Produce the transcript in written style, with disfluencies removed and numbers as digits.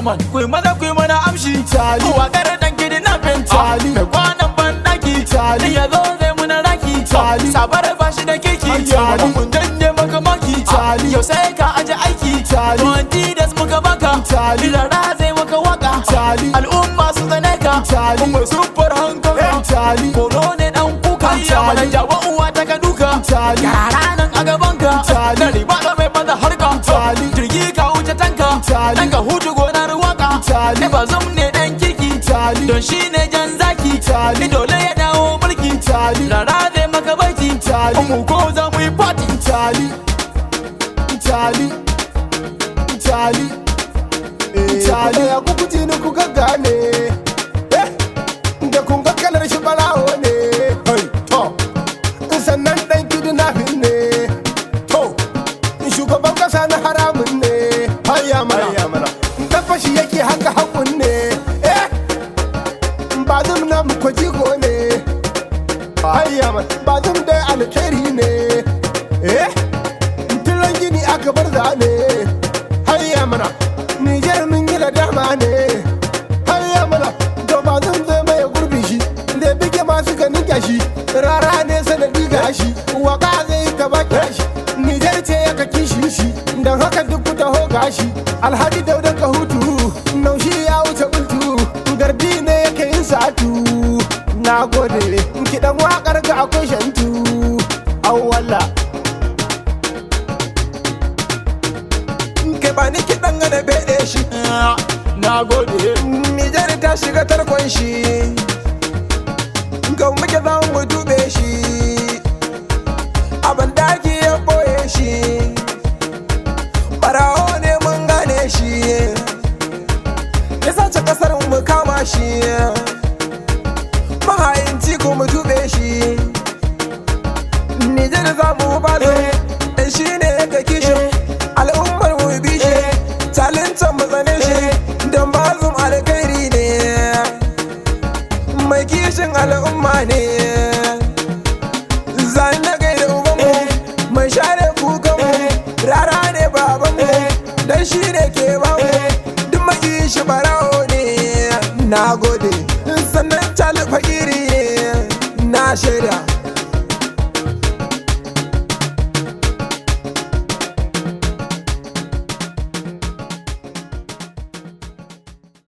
man kuyi maza kuyi mana amshi tali wakar dan kidi na fen tali da kwanan bandaki tali ya zo zai muna raki tali sabar bashi da kiki tali kun janye maka maki tali yau sai ka aje aiki tali wanti da muka baka tali da zai maka waka tali al'umma su zane ka tali kuma super hankali tali kono ne dan kuka mana jawo uwa ta ka duka tali yara nan a gaban ka tali da riba da mai bada harka tali jirgi ka wuce tanka tali dan ka hutu gonar waka tali ba zum ne dan kiki tali don shi ne jan zaki tali dole ya dawo mulki tali da zai maka baiti tali mu ko za mu yi party tali tali tali tali ya kuku tini kuka gane da kun ga kalar shi balawo ne to sannan dan kidnapping ne to shugaban kasa na haramun ne hayya mana dan fashi yake haka hakun ne ba zum na muku jigo ne hayya mana ba zum da alkhairi ne tilan gini aka bar zane hayya mana Nijar mun yi da dama ne hayya mana to ba zan zai mai gurbi shi da bige masu ganin gashi rara ne sanadi gashi waka zai ta baki shi Nijar ce ya kaki shi don haka duk ku taho gashi alhaji daudan ka hutu naushi ya wuce bultu gardi ne yake yin satu na gode kiɗan wakar ga akwai shantu awwala ke ba ni kiɗan gane beɗe shi na gode Nijar ta shiga tarkon shi ga muke za mu dube shi abin daki ya boye shi barawo ne mun gane shi ya sace kasar mu kama shi mahayinci ko mu dube shi Nijar za mu ba dan shi ne ya kaki shi al'ummar mu bi shi talintan mu tsane shi don bazum alkhairi ne mai kishin al'umma ne zan na gaida ubanmu mai share kukanmu rara ne babanmu dan shi ne ke bamu duk mai shi barawo ne na gode sannan tali fakiri ne na shaida